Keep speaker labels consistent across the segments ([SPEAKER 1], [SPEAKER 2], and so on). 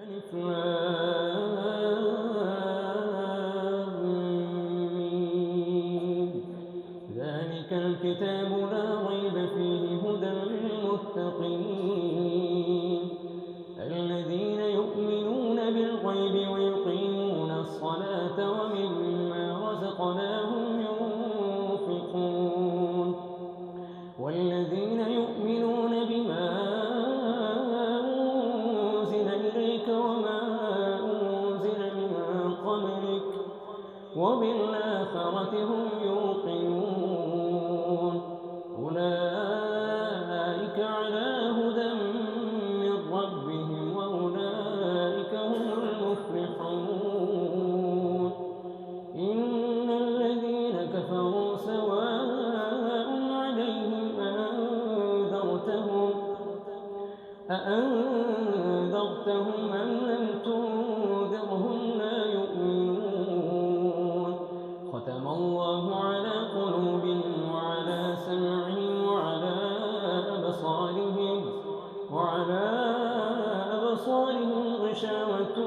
[SPEAKER 1] ألف لام ميم. ذلك الكتاب لا ريب فيه هدى للمتقين الذين يؤمنون بالغيب ويقيمون الصلاة ومما رزقناهم ينفقون والذين يؤمنون بما أنزل إليك وما أنزل من قبلك وبالآخرة هم يوقنون أولئك على هدى من ربهم وأولئك هم المفلحون إن الذين كفروا سواء عليهم أأنذرتهم أم لم تنذرهم لا يؤمنون ختم الله على قلوبهم وعلى سمعهم وعلى أبصارهم غشاوة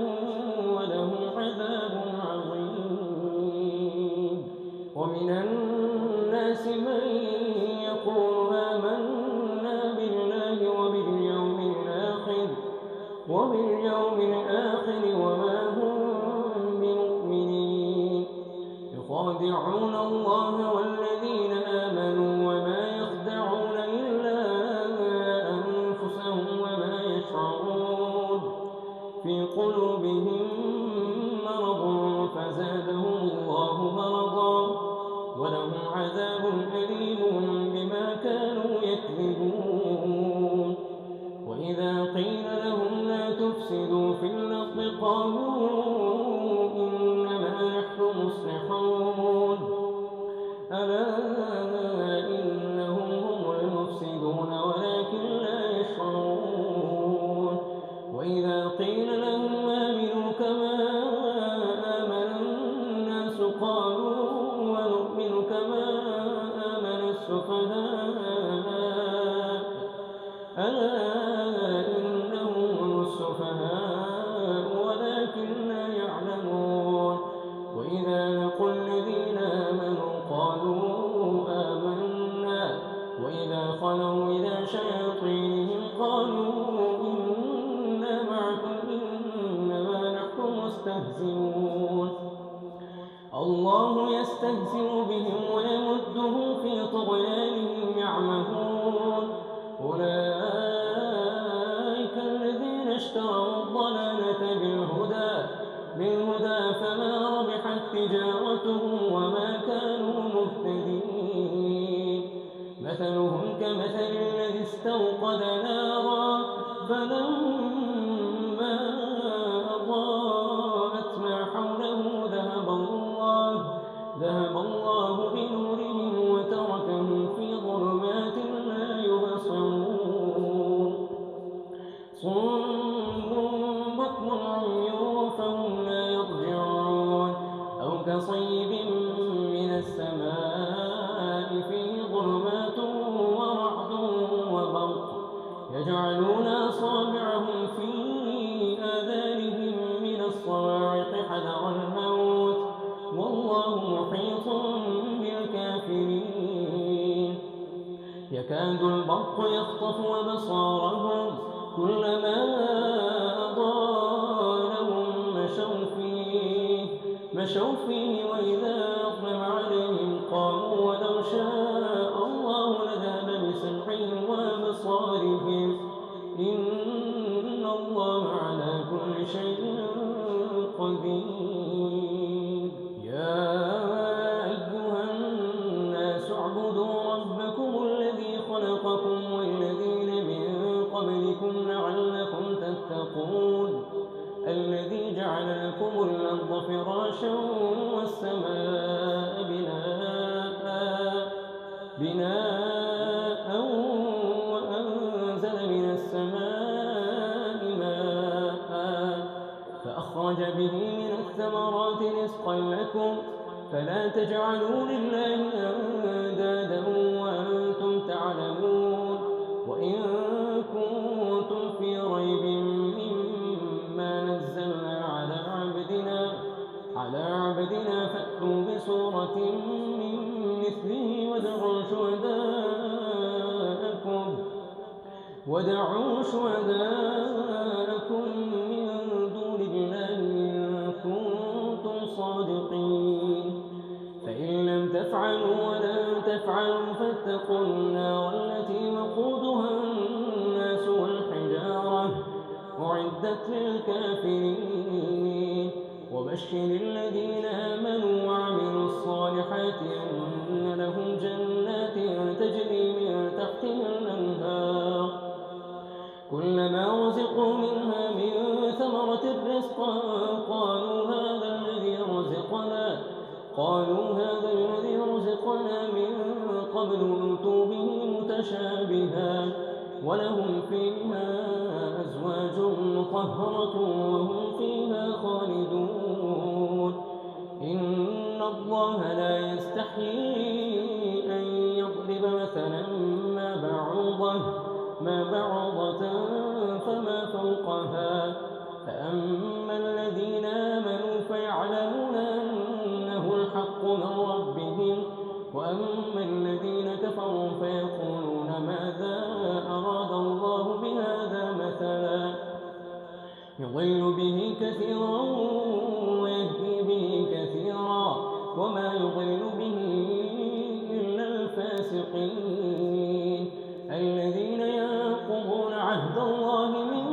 [SPEAKER 1] ولهم عذاب عظيم ومن الناس من يقول آمنا بالله وباليوم الآخر وما هم بمؤمنين يخادعون الله والذين آمنوا وما يخدعون إلا أنفسهم وما يشعرون في قلوبهم مرض فزادهم الله مرضا ولهم عذاب أليم بما كانوا يكذبون وإذا قيل لهم لا تفسدوا في الأرض قالوا إنما نحن مصلحون ألا إنهم هم المفسدون ولكن لا يشعرون وإذا قيل لهم آمنوا كما آمن الناس قالوا ونؤمن كما آمن السفهاء ألا إنهم هم السفهاء ولكن لا يعلمون وإذا لقوا الذين آمنوا قالوا آمنا وإذا خلوا إلى شياطينهم قالوا إنا معكم إنما نحن مستهزئون الله يستهزئ بهم ويمدهم في طغيانهم يعمهون أولئك الذين اشتروا الضلالة بالهدى فما ربحت تجارتهم وما كانوا مهتدين مثلهم كمثل الذي استوقد نارا فلما أضاءت ما حوله ذهب الله بنورهم وتركهم في ظلمات لا يبصرون صم بكم عمي فهم لا يرجعون أو كصيب من السماء فيه ظلمات ورعد وبرق يجعلون أصابعهم في آذانهم من الصواعق حذر الموت والله محيط بالكافرين يكاد البرق يخطف أبصارهم كلما أضاء لهم مشوا فيه وإذا أظلم عليهم قالوا ولو شاء الله لذهب بسمعهم وأبصارهم إن الله على كل شيء قدير يا أيها الناس اعبدوا ربكم الذي خلقكم والذين من قبلكم لعلكم تتقون الذي جعل لكم الأرض فراشا والسماء بناء وأنزل من السماء ماء فأخرج به من الثمرات رزقا لكم فلا تجعلوا لله أندادا وأنتم تعلمون وإن كنتم في ريب مما فأتوا بسورة من مثله وادعوا شهداءكم من دون الله إن كنتم صادقين. فإن لم تفعلوا ولن تفعلوا فاتقوا النار التي وقودها الناس والحجارة أعدت للكافرين. وبشر الذين آمنوا وعملوا الصالحات أن لهم جنات تجري من تحتها الأنهار كلما رزقوا منها من ثمرة رزقا قالوا هذا الذي رزقنا من قبل أوتوا به متشابها ولهم فيها أزواج مطهرة وهم فيها خالدون. إن الله لا يستحيي أن يضرب مثلا ما بعوضة فما فوقها فأما الذين آمنوا فيعلمون أنه الحق من ربهم وأما الذين كفروا فيقولون ماذا أراد الله بهذا مثلا يضل به كثيرا ويهدي به كثيرا وما يضل به إلا الفاسقين الذين ينقضون عهد الله من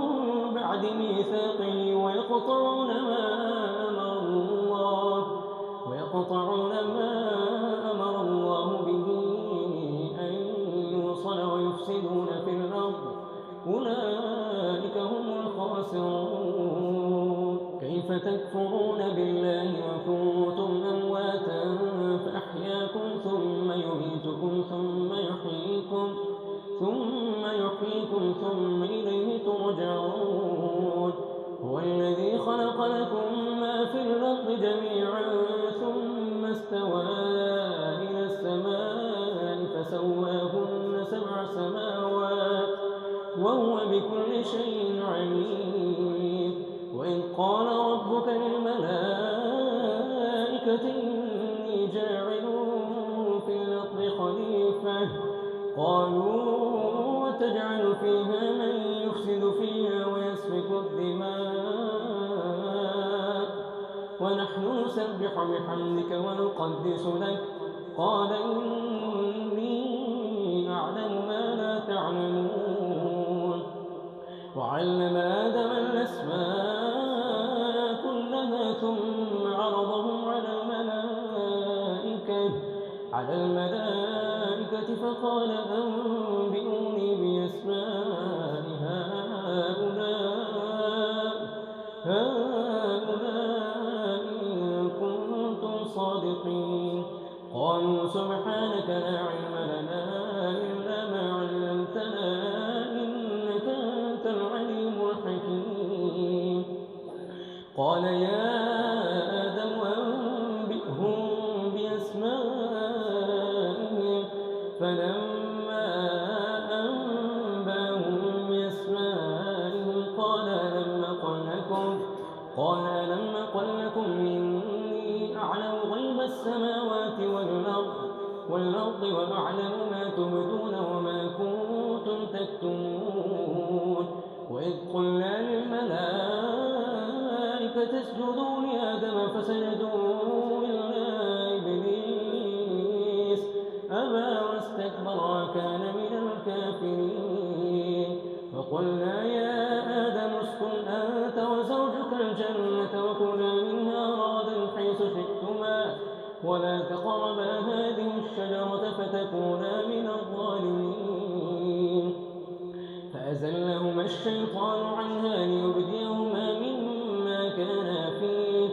[SPEAKER 1] بعد ميثاقه ويقطعون ما أمر الله به أن يوصل ويفسدون في الأرض أولئك هم الخاسرون. كيف تكفرون بالله وكنتم أمواتا فأحياكم ثم يميتكم ثم إليه ترجعون. هو الذي خلق لكم ما في الأرض جميعا ثم استوى إلى السماء فسواهن 7 سماوات وهو بكل شيء عليم. وإذ قال ربك للملائكة إني جاعل في الأرض خليفة قالوا وتجعل فيها من يفسد فيها ويسفك الدماء ونحن نسبح بحمدك ونقدس لك قال إني أعلم ما لا تعلمون. وعلم آدم الأسماء كلها ثم عرضهم على الملائكة فقال أنبئوني بأسماء هؤلاء إن كنتم صادقين. قالوا سبحانك لا علم لنا إلا ما علمتنا إنك أنت العليم الحكيم. قال يا آدم أنبئهم بأسمائهم فلما أنبأهم بأسمائهم قال ألم أقل لكم إني أعلم غيب السماوات والأرض وأعلم ما تبدون وما كنتم تكتمون. وإذ قلنا للملائكة اسجدوا لآدم فسجدوا إلا إبليس أبى واستكبر وكان من الكافرين. وقلنا يا آدم اسكن أنت وزوجك الجنة وكلا منها رغدا حيث شئتما ولا تقربا هذه الشجرة فتكونا من الظالمين. فأزلهما الشيطان عنها ليبديهما مما كانا فيه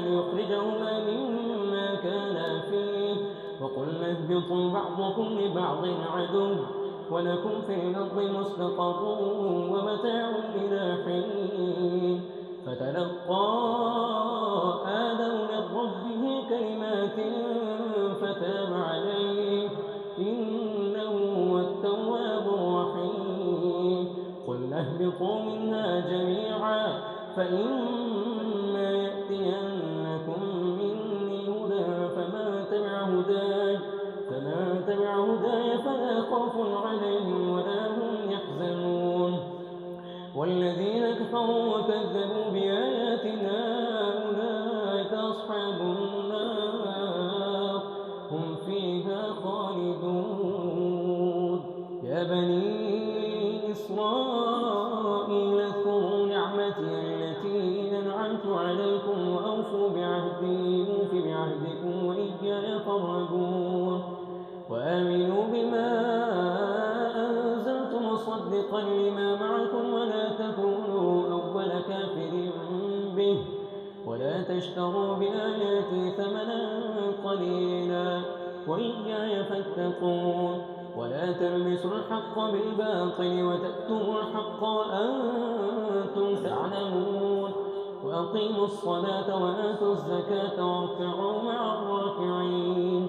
[SPEAKER 1] ليخرجهما مما كانا فيه. وقلنا اهبطوا بعضكم لبعض عدو ولكم في الأرض مستقر ومتاع إلى حين. فتلقى آدم من ربه كلمات فتاب عليه إنه هو التواب الرحيم. قلنا اهبطوا منها جميعا فإما يأتين مقربون وآمنوا بما أنزلت مصدقا لما معكم ولا تكونوا أول كافر به ولا تشتروا بآياتي ثمنا قليلا وإياي فاتقون ولا تلبسوا الحق بالباطل وتكتموا الحق وأنتم تعلمون وأقيموا الصلاة وآتوا الزكاة واركعوا مع الراكعين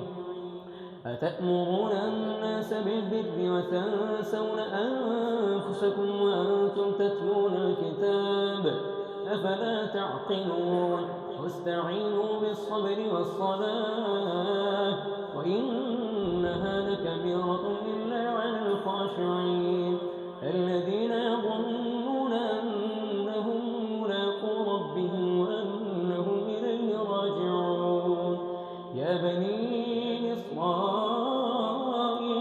[SPEAKER 1] أتأمرون الناس بالبر وتنسون أنفسكم وأنتم تتلون الكتاب أفلا تعقلون واستعينوا بالصبر والصلاة وإنها لكبيرة إلا على الخاشعين الذين يظنون أنهم ملاقو ربهم وأنهم إليه راجعون يا بني إسرائيل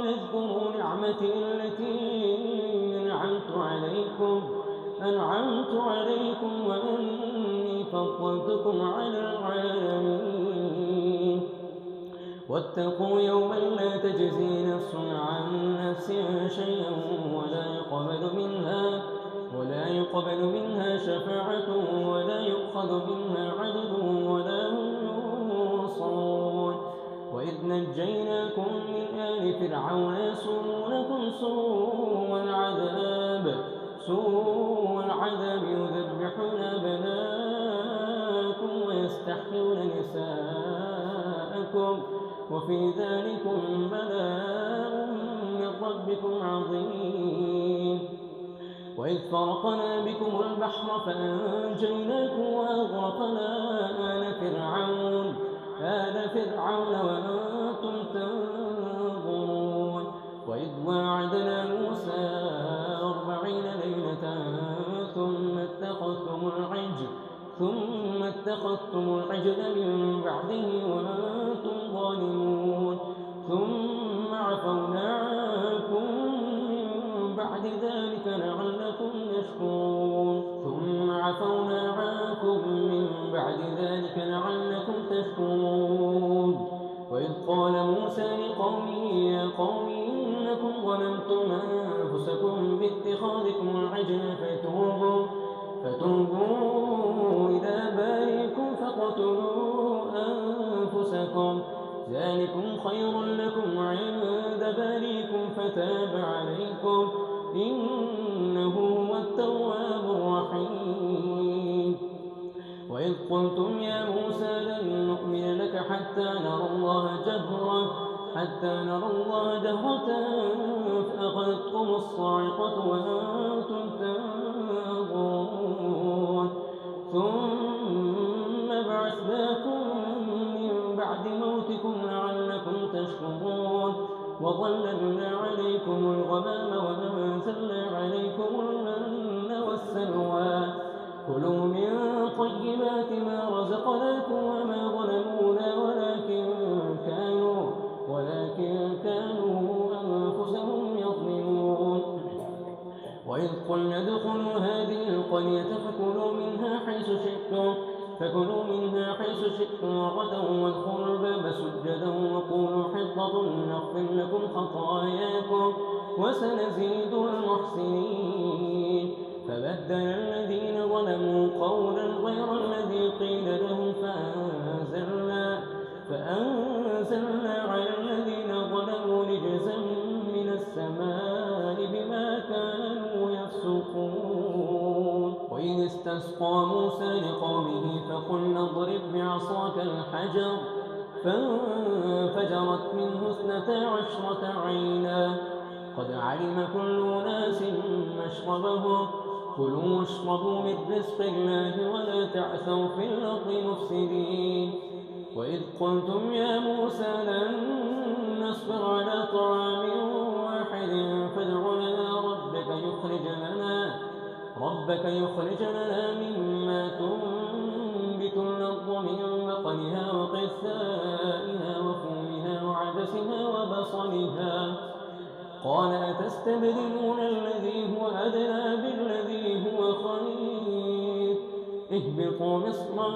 [SPEAKER 1] اذكروا نعمتي التي أنعمت عليكم وأني فضلتكم على العالمين واتقوا يوما لا تجزي نفس عن نفس شيئا ولا يقبل منها شفاعة ولا يؤخذ منها عدل ولا هم ينصرون وإذ نجيناكم من آل فرعون يسومونكم سوء العذاب يذبحون أبناءكم ويستحيون نساءكم وفي ذلكم بلاء من ربكم عظيم وإذ فرقنا بكم البحر فأنجيناكم وأغرقنا آل فرعون وأنتم تنظرون وإذ واعدنا موسى 40 ليلة ثم اتخذتم العجل من بعده وأنتم ظالمون ثم عفونا عنكم من بعد ذلك لعلكم تشكرون وإذ قال موسى لقومه يا قوم إنكم ظلمتم أنفسكم باتخاذكم العجل فتوبوا إلى بارئكم فاقتلوا أنفسكم ذلكم خير لكم عند بارئكم فتاب عليكم إنه هو التواب الرحيم وإذ قلتم يا موسى لن نؤمن لك حتى نرى الله جهرة فأخذتكم الصاعقة وأنتم تنظرون ثم بعثناكم من بعد موتكم لعلكم تشكرون وظللنا عليكم الغمام وأنزلنا عليكم المن والسلوى كلوا من طيبات ما رزقناكم وما ظلمونا ولكن كانوا أنفسهم يظلمون وإذ قلنا ادخلوا هذه القرية فكلوا منها حيث شئتم رغدا وادخلوا الباب سجدا وقولوا حطة نغفر لكم خطاياكم وسنزيد المحسنين فبدل الذين ظلموا قولا غير الذي قيل لهم فأنزلنا على الذين ظلموا رجزا من السماء بما كانوا يفسقون وإذ استسقى موسى لقومه فقلنا اضرب بعصاك الحجر فانفجرت منه 12 عينا قد علم كل أناس مشربهم كلوا واشربوا من رزق الله ولا تعثوا في الأرض مفسدين وإذ قلتم يا موسى لن نصبر على طعام واحد فادع لنا ربك يخرج لنا مما تنبت الأرض من بقلها وقثائها وفومها وعدسها وبصلها قال أتستبدلون الذي هو أدنى بالذي هو خير اهبطوا مصرا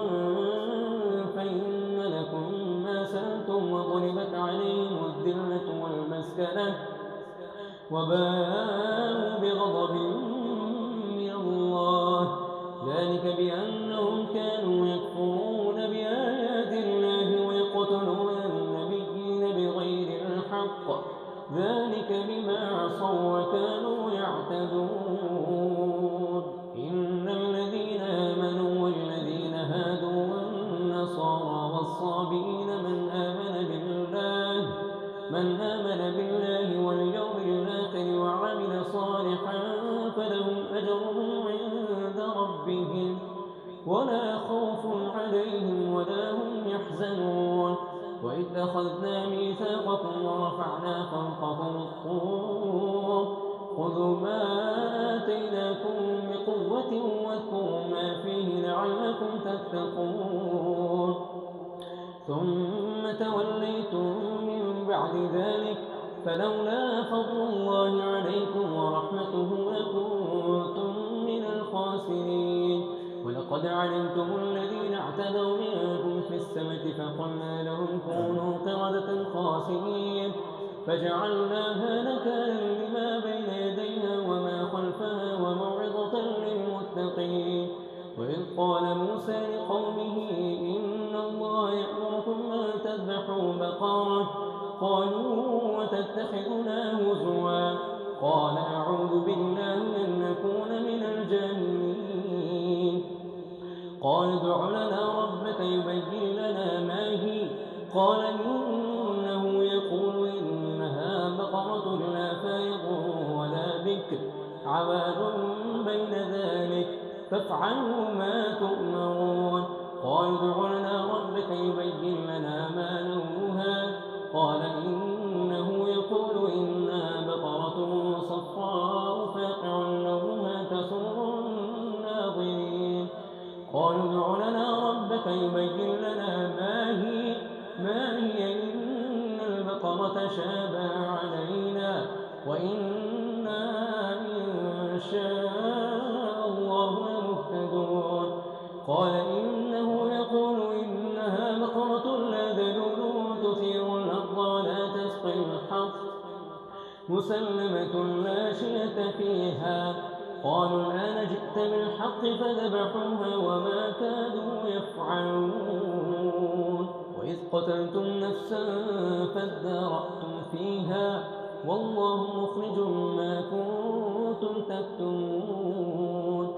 [SPEAKER 1] فإن لكم ما سألتم ضربت عليهم الذلة والمسكنة وباءوا بغضب من الله ذلك بأنهم كانوا يكفرون بآيات الله ويقتلون النبيين بغير الحق ذلك بما عصوا وكانوا يعتدون إن الذين آمنوا والذين هادوا والنصارى والصابئين من آمن بالله واليوم الآخر وعمل صالحا فلهم أجرهم عند ربهم ولا خوف عليهم ولا هم يحزنون وإذ أخذنا ميثاقكم ورفعنا فوقكم الطور خذوا ما آتيناكم بقوة واذكروا ما فيه لعلكم تتقون ثم توليتم من بعد ذلك فلولا فضل الله عليكم ورحمته لكنتم من الخاسرين ولقد علمتم الذين اعتدوا منكم في السبت فقلنا لهم كونوا قردة خاسرين فجعلناها نكالا لما بين يديها وما خلفها وموعظة للمتقين وإذ قال موسى لقومه إن الله يأمركم أن تذبحوا بقرة قالوا وتتخذنا هزوا قال أعوذ بالله أن نكون من الجاهلين قال ادع لنا ربك يبين لنا ما هي قال إنه يقول إنها بقرة لا فارض ولا بكر عواد بين ذلك فافعلوا ما تؤمرون قال ادع لنا ربك يبين لنا ما لونها قال إنه يقول إنها بقرة صفراء فاقع لونها تسر الناظرين قالوا ادع لنا ربك يبين لنا ما هي إن البقرة شابه علينا وإنا إن شاء الله مهتدون قال إنه يقول إنها بقرة لا ذلول تثير الأرض ولا تسقي الحرث مسلمة لا شية فيها قالوا الآن جئت بالحق فذبحوها وما كادوا يفعلون وإذ قتلتم نفسا فادارأتم فيها والله مخرج ما كنتم تكتمون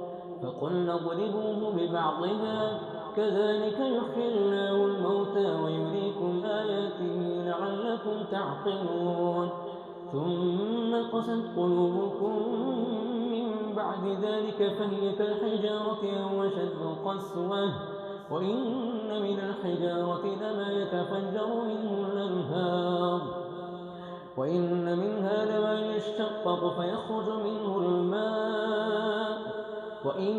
[SPEAKER 1] فقلنا اضربوه ببعضها كذلك يحيي الله الموتى ويريكم آياته لعلكم تعقلون ثم قست قلوبكم من بعد ذلك فهي كالحجارة أو أشد قسوة وإن من الحجارة لما يتفجر منه الأنهار وإن منها لما يشتقق فيخرج منه الماء وإن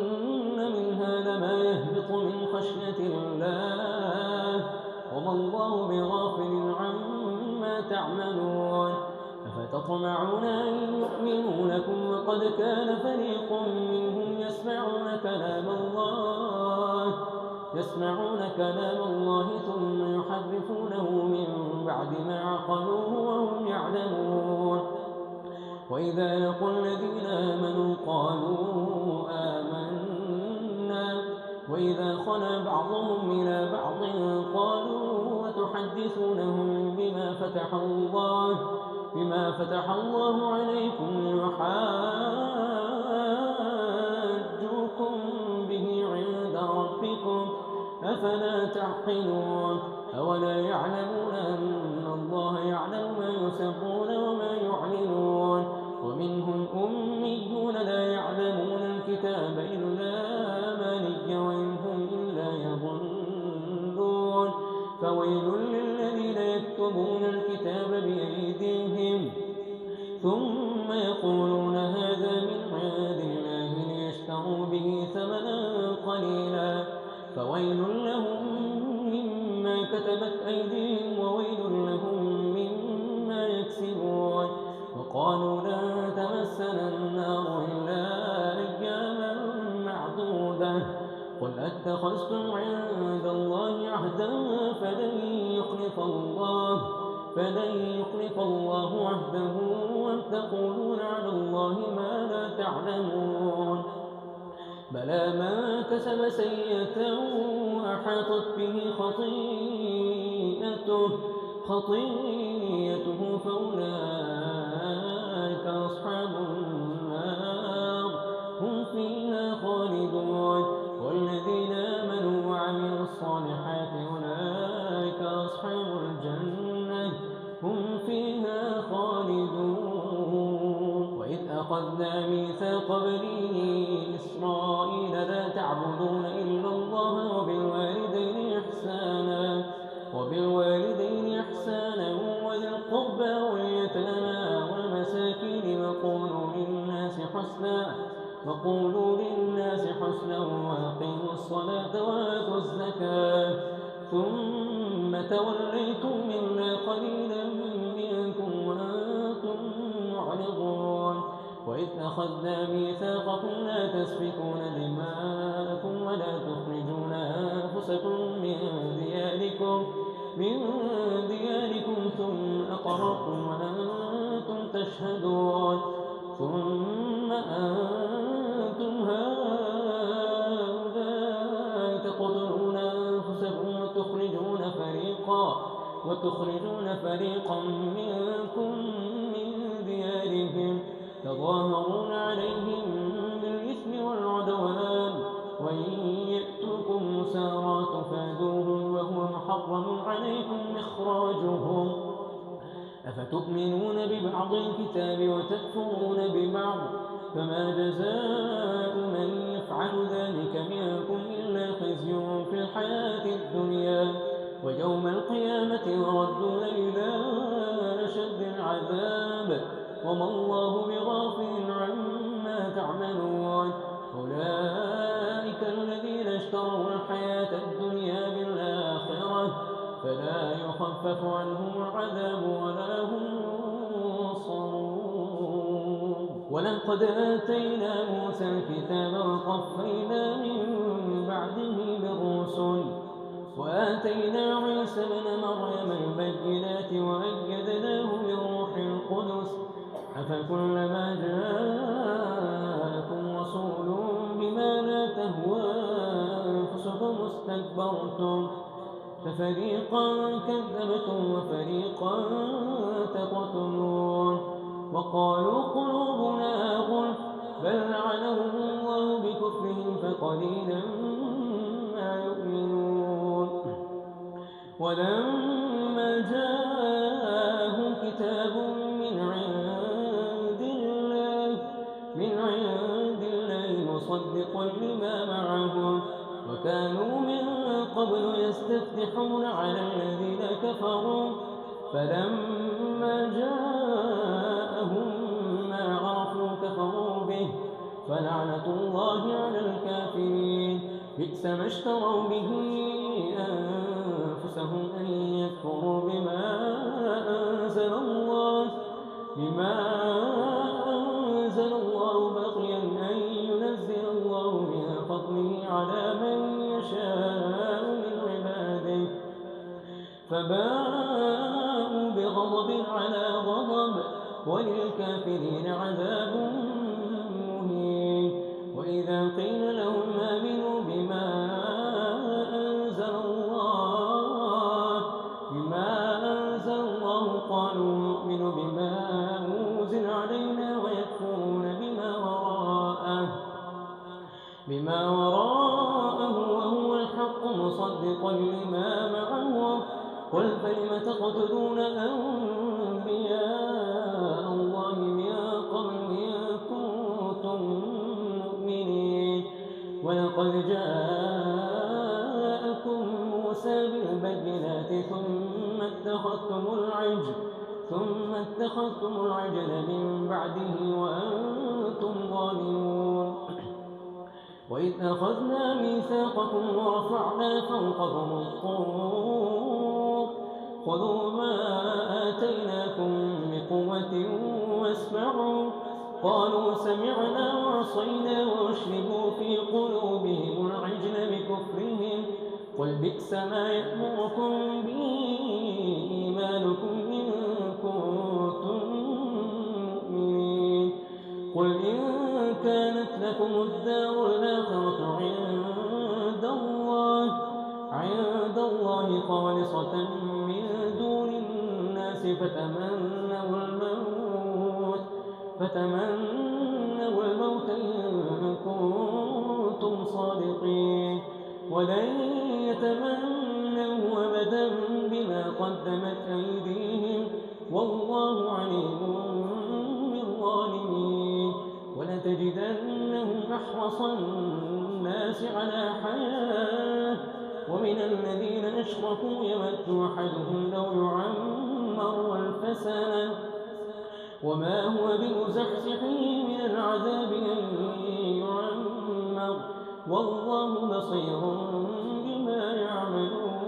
[SPEAKER 1] منها لما يهبط من خشية الله وما الله بغافل عما تعملون أفتطمعون أن يؤمنوا لكم وقد كان فريق منهم يسمعون كلام الله ثم يحرفونه من بعد ما عقلوه وهم يعلمون وإذا لقوا الذين آمنوا قالوا آمنا وإذا خلا بعضهم إلى بعض قالوا وتحدثونهم بما فتح الله عليكم ليحاجوكم به عند ربكم أفلا تعقلون أولا يعلمون أن الله يعلم ما يسرون وما يعلنون ومنهم أميون لا يعلمون الكتاب إلا أماني وإن هم إلا يظنون فويل للذين يكتبون الكتاب بأيديهم ثم يقولون هذا من عند الله ليشتروا به ثمنا قليلا فويل لهم مما كتبت أيديهم وويل لهم مما يكسبون وقالوا لن تمسنا النار إلا أياما معدودة قل أتخذتم عند الله عهدا فلن يخلف الله فلن يخلف الله عهده أم تقولون على الله ما لا تعلمون بلى من كسب سيئة أحاطت به خطيئته فأولئك أصحاب النار هم فيها خالدون والذين آمنوا وعملوا الصالحات أولئك أصحاب الجنة هم فيها خالدون وإذ أخذنا ميثاق بني إسرائيل لا تعبدون إلا الله وبالوالدين إحسانا وذي القربى واليتامى والمساكين وقولوا للناس حسنا وأقيموا الصلاة وآتوا الزكاة ثم توليتم إلا قليلا منكم وأنتم معرضون وإذ أخذنا ميثاقكم لا تسفكون دماءكم ولا تخرجون أنفسكم من دياركم ثم أقررتم وأنتم تشهدون ثم أنتم هؤلاء تقتلون أنفسكم وتخرجون فريقا منكم من ديارهم تظاهرون عليهم بالإثم والعدوان وإن يأتوكم مسارى تفادوهم وهو محرم عليكم إخراجهم أفتؤمنون ببعض الكتاب وتكفرون ببعض فما جزاء من يفعل ذلك منكم إلا خزي في الحياة الدنيا ويوم القيامة يردون إلى أشد العذاب وما الله بغافل عما تعملون أولئك الذين اشتروا الحياة الدنيا بالآخرة فلا يخفف عنهم العذاب ولا هم ينصرون ولقد آتينا موسى الكتاب وقفينا من بعده بالرسل وآتينا عيسى ابن مريم البينات وأيدناه بروح القدس أفكلما جاءكم رسول بما لا تهوى أنفسكم استكبرتم ففريقا كذبتم وفريقا تقتلون وقالوا قلوبنا غلف بل لعنهم الله بكفرهم فقليلا ما يؤمنون ولما جاءهم كتاب من عند الله مصدقا لما معهم وكانوا من قبل يستفتحون على الذين كفروا فلما جاءهم ما عرفوا كفروا به فلعنة الله على الكافرين بئس ما اشتروا به أنفسهم أن يكفروا بما أنزل الله بغيا أن ينزل الله من فضله على من يشاء من عباده فباءوا بغضب على غضب وللكافرين عذاب مهين وإذا قيل لهم آمنوا بما أنزل الله قالوا نؤمن بما أنزل علينا ويكفرون بما وراءه وهو الحق مصدقا لما معه قل فلم تقتلون أنبياء الله من قبل إن كنتم مؤمنين ولقد جاءكم موسى بالبينات ثم اتخذتم العجل من بعده وأنتم ظالمون وإذ أخذنا ميثاقكم ورفعنا فوقكم الطور خذوا ما آتيناكم بقوة واسمعوا قالوا سمعنا وعصينا وأشربوا في قلوبهم العجل بكفرهم قل بئس ما يأمركم به إيمانكم إن لكم الدار الآخرة عند الله خالصة من دون الناس فتمنوا الموت إن كنتم صادقين ولن يتمنوا أبدا بما قدمت أيديهم والله عليم بالظالمين ولتجدنهم أحرص الناس على حياة ومن الذين أشركوا يود أحدهم لو يعمر ألف سنة وما هو بمزحزحه من العذاب أن يعمر والله بصير بما يعملون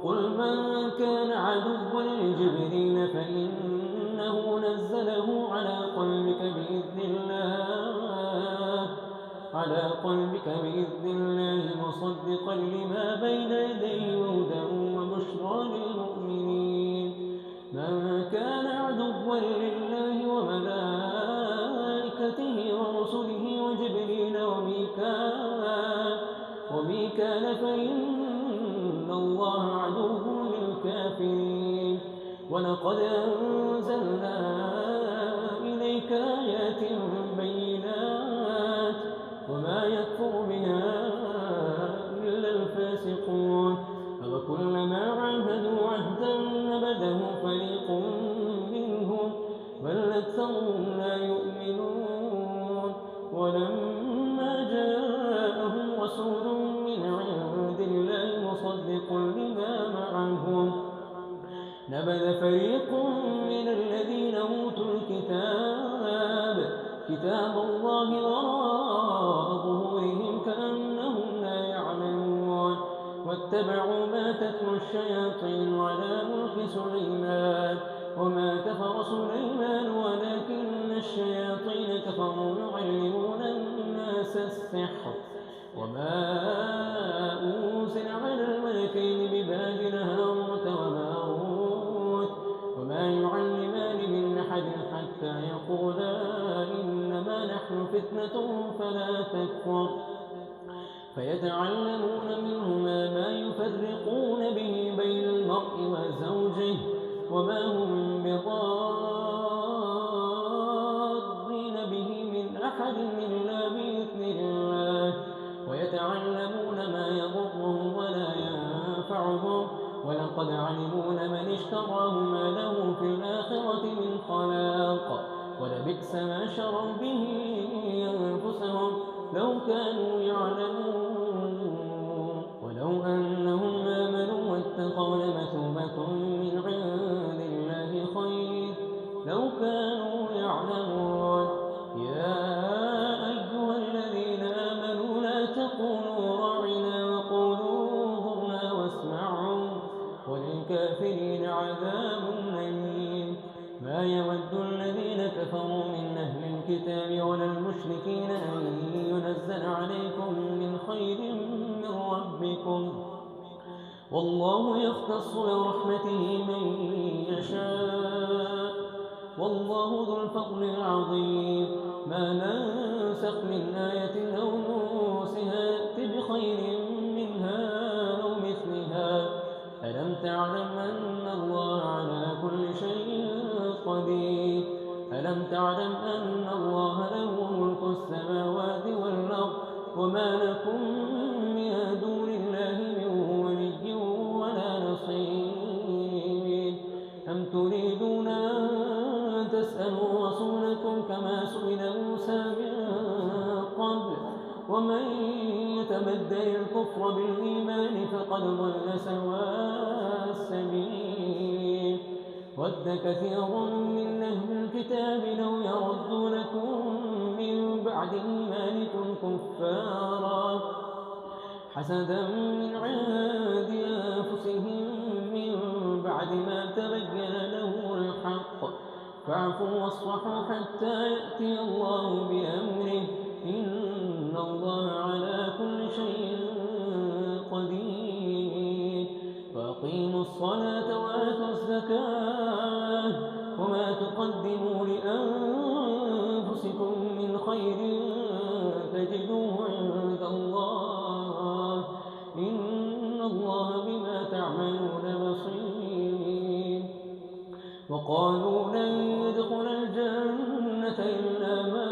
[SPEAKER 1] قل من كان عدوا لجبريل فإنه نزله على قلبك بإذن الله مصدقا لما بين يديه وهدى وبشرى للمؤمنين من كان عدوا لله وملائكته ورسله وجبريل وميكال فإن الله عدو للكافرين ولقد أنزلنا إليك آيات بينات وما يكفر بها إلا الفاسقون أفكلما عاهدوا عهدا نبذه فريق منهم بل أكثرهم لا يؤمنون ولما جاءهم رسول من عند الله مصدق لما معهم نبذ فريق من الذين أوتوا كتاب الله وراء ظهورهم كأنهم لا يعلمون واتبعوا ما تتلو الشياطين على ملك سليمان وما كفر سليمان ولكن الشياطين كفروا يعلمون الناس السحر وما أنزل على الملكين ببابل هاروت وماروت وما يعلمان من أحد حتى يقولا إنما نحن فتنة فلا تكفر فيتعلمون منهما ما يفرقون به بين المرء وزوجه وما هم بضارين به من أحد إلا بإذن الله ويتعلمون ما يضرهم ولا ينفعهم ولقد علموا لمن اشتراه ما له في الآخرة من خلاق ولبئس ما شروا به أنفسهم لو كانوا يعلمون ولو أنهم آمنوا واتقوا لمثوبة من عند الله خير لو كانوا يعلمون يا أيها الذين آمنوا لا تقولوا راعنا وقولوا انظرنا واسمعوا وللكافرين عذاب أليم ما يود الذين كفروا من أهل الكتاب ولا المشركين أن ينزل عليكم من خير من ربكم والله يختص برحمته من يشاء والله ذو الفضل العظيم ما ننسخ من آية أو ننسها نأت بخير منها أو مثلها ألم تعلم أن الله على كل شيء قدير ألم تعلم أن الله له ملك السماوات والأرض وما لكم من دون الله من ولي ولا نصير أم تريدون أن تسألوا رسولكم كما سئل موسى من قبل ومن يتبدل الكفر بالإيمان فقد ضل سواء السبيل ود كثير من أهل الكتاب لو يردونكم من بعد إيمانكم كفارا حسدا من عند أنفسهم من بعد ما تبين له الحق فاعفوا واصفحوا حتى يأتي الله بأمره إن الله على كل شيء قدير وأقيموا الصلاة وآتوا الزكاة وما تقدموا لأنفسكم من خير تجدوه عند الله إن الله بما تعملون بصير. وقالوا لن يدخل الجنة إلا من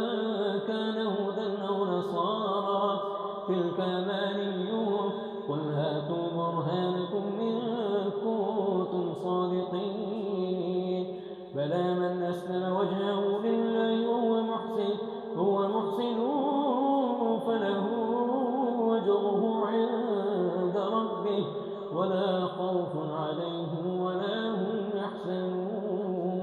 [SPEAKER 1] كان هودا أو نصارى تلك أمانيهم قل هاتوا برهانكم إن كنتم صادقين. بلى من أسلم وجهه لله وهو محسن فله أجره عند ربه ولا خوف عليهم ولا هم يحزنون.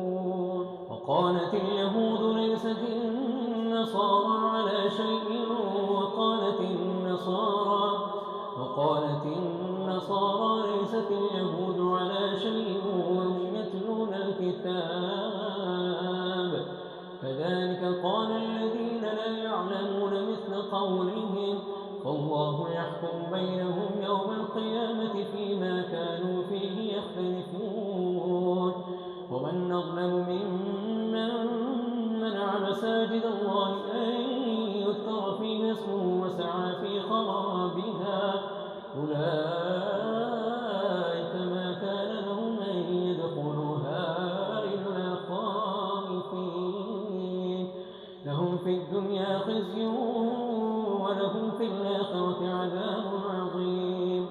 [SPEAKER 1] وقالت اليهود ليست النصارى على شيء وقالت النصارى ليست اليهود على شيء وهم يتلون الكتاب كذلك قال الذين لا يعلمون مثل قولهم فالله يحكم بينهم يوم القيامة فيما كانوا فيه يختلفون. ومن أظلم ممن منع مساجد الله أن يذكر فيه اسمه وسعى في خرابها أولئك ما كان لهم أن يدخلوها إلا خائفين لهم في الدنيا خزي ولهم في الآخرة عذاب عظيم.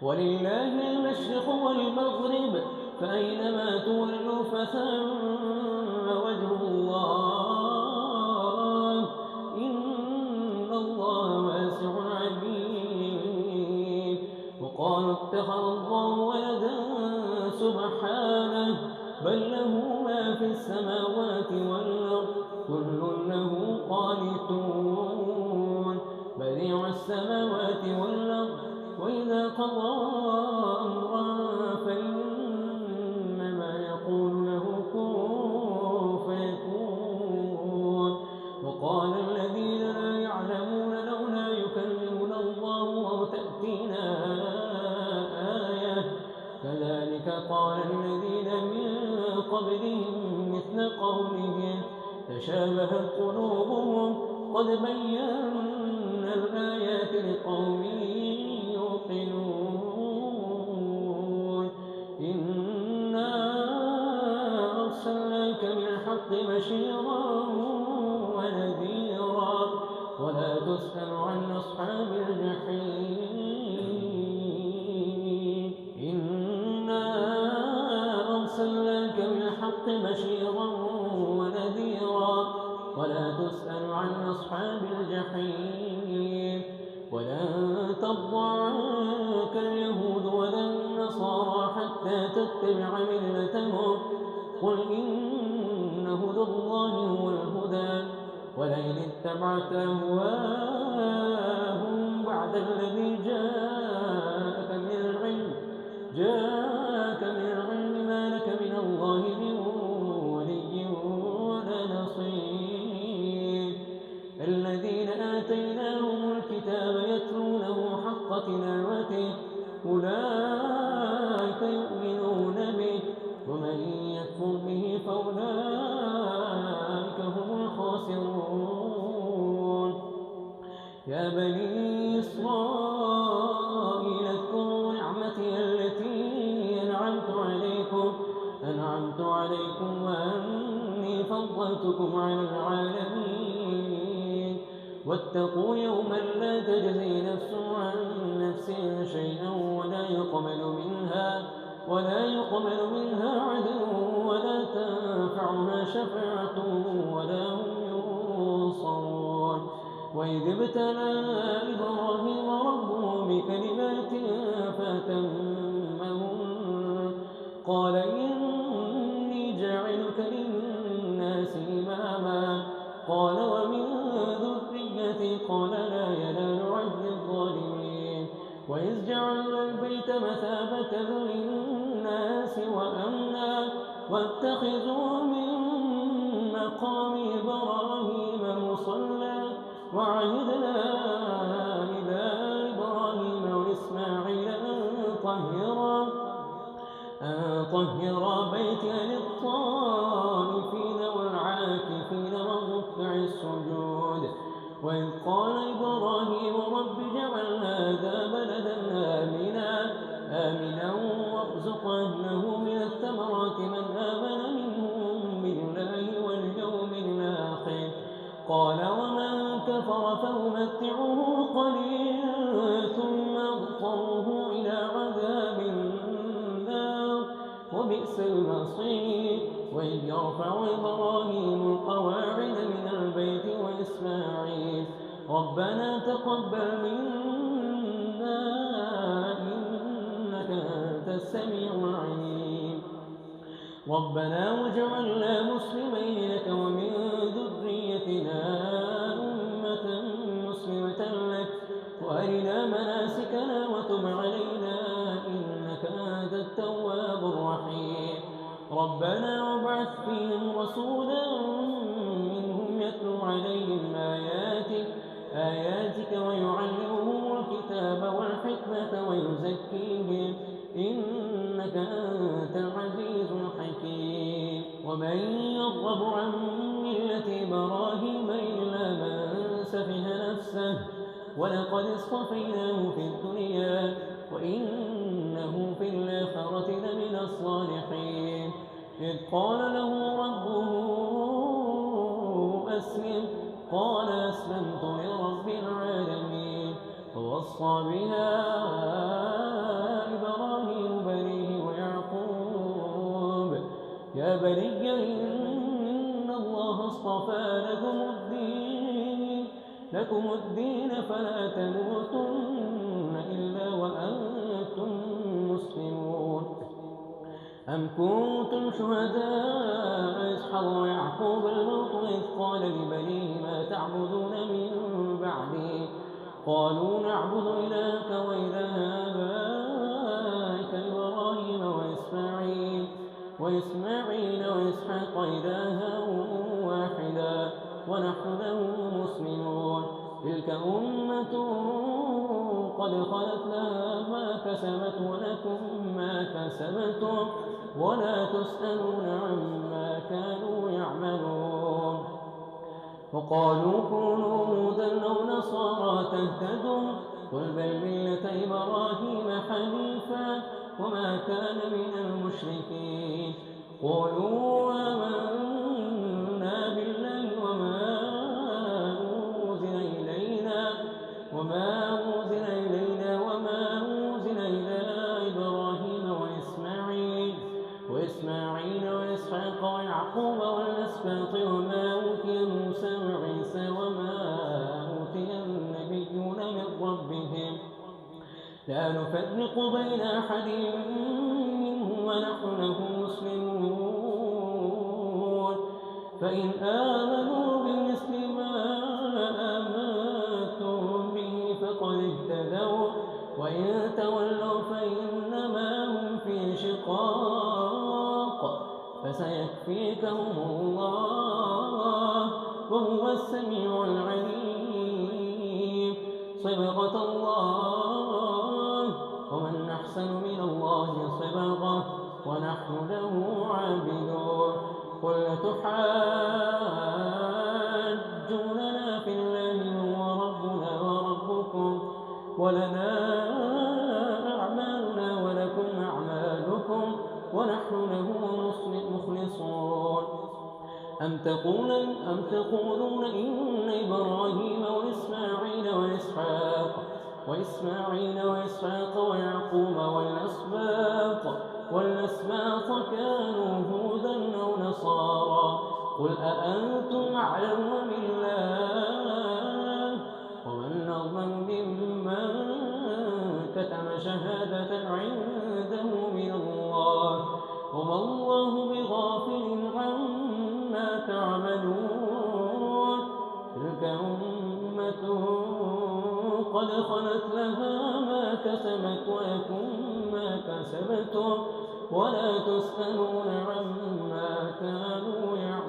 [SPEAKER 1] ولله المشرق والمغرب فأينما تولوا فثم وجه الله إن الله واسع عليم. وقالوا اتخذ الله ولدا سبحانه بل له ما في السماوات والأرض كل له قانتون بديع السماوات والأرض وإذا قضى أمرا فإنما يقول له كن فيكون. وقال الذين لا يعلمون لولا يكلمنا الله أو تأتينا آية كذلك قال الذين من قبلهم مثل قولهم تشابهت قلوبهم قد بينا الآيات لقوم يوقنون. إنا أرسلناك بالحق بشيرا ونذيرا ولا تسأل عن أصحاب الجحيم. إنا أرسلناك بالحق بشيرا ونذيرا ولا تسأل عن أصحاب الجحيم. ولن ترضى عنك اليهود ولا النصارى حتى تتبع ملتهم قل إن هدى الله هو الهدى ولئن اتبعت أهواءهم بعد الذي جاءك من العلم ما لك من الله من ولي ولا نصير. الذين آتيناهم الكتاب يتلونه حق تلاوته أولئك يؤمنون به ومن يكفر به فأولئك هم الخاسرون. يا بني إسرائيل اذكروا نعمتي التي أنعمت عليكم وأني فضلتكم على العالمين. واتقوا يوما لا تجزي نفس عن نفس شيئا ولا يقبل منها عدل ولا تنفعها شفاعة ولا هم ينصرون. وإذ ابتلى إبراهيم ربه بكلمات فأتمهن قال إني جاعلك للناس إماما قال ومن ذريتي قال لا ينال عهد الظالمين. وإذ جعلنا البيت مثابة للناس وأمنا واتخذوا من مقام إبراهيم مصلى وعهدنا إلى إبراهيم وإسماعيل أن طهر بيتي للطائفين والعاكفين والركع السجود. وإذ قال إبراهيم رب اجعل هذا بلدا آمنا وارزق أهله من الثمرات من آمن منهم بالله واليوم الآخر. قال ومن كفر فأمتعه قليلا ثم أضطره إلى عذاب النار وبئس المصير. وإذ يرفع إبراهيم القواعد من البيت وإسماعيل ربنا تقبل منا إنك أنت السميع العليم. ربنا واجعلنا مسلمين لك ومن ذريتنا أمة مسلمة لك وأرنا مناسكنا وتب علينا إنك أنت التواب الرحيم. ربنا وابعث فيهم رسولا منهم يتلو عليهم آياتك ويعلمهم الكتاب والحكمة ويزكيهم إنك أنت العزيز الحكيم. ومن يرغب عن ملة إبراهيم إلا من سفه نفسه ولقد اصطفيناه في الدنيا وإنه في الآخرة لمن الصالحين. إذ قال له ربه أسلم قال أسلمت لرب العالمين. فوصى بها إبراهيم بنيه ويعقوب يا بني إن الله اصطفى لكم الدين فلا تموتن إلا وأنتم مسلمون. أم كنتم شهداء إذ حضر يعقوب الموت إذ قال لبنيه ما تعبدون من بعدي قالوا نعبد إلهك وإله آبائك إبراهيم وإسماعيل وإسحاق إلها واحدا ونحن له مسلمون. تلك أمة قد خلت لها ما كسبت ولكم ما كسبتم ولا تسألون عما كانوا يعملون. وقالوا كونوا هودا أو نصارى تهتدوا قل بل ملة إبراهيم حنيفا وما كان من المشركين. قولوا آمنا بالله وما أنزل إلينا وما أنزل إلى إبراهيم وإسماعيل وإسحاق ويعقوب والأسباط وما أوتي موسى وعيسى وما أوتي النبيون من ربهم لا نفرق بين أحد منهم ونحن له مسلمون. فإن آمنوا بمثل ما آمنتم به فقد اهتدوا وإن تولوا فإنما هم في شقاق فسيكفيكهم الله وهو السميع العليم. صبغة الله ومن أحسن من الله صبغة ونحن له عابدون. قل تحاجوننا في الله هو ربنا وربكم ولنا أعمالنا ولكم أعمالكم ونحن له مخلصون. أم تقولون إن إبراهيم وإسماعيل وإسحاق ويعقوب والأسباط كانوا هودا أو نصارى قل أأنتم أعلم بالله ومن أظلم ممن كتم شهادة عنده من الله وما الله بغافل عما تعملون. تلك أمة قد خلت لها ما كسبت ولكم ما كسبتم ولا تسألون عما كانوا يعملون.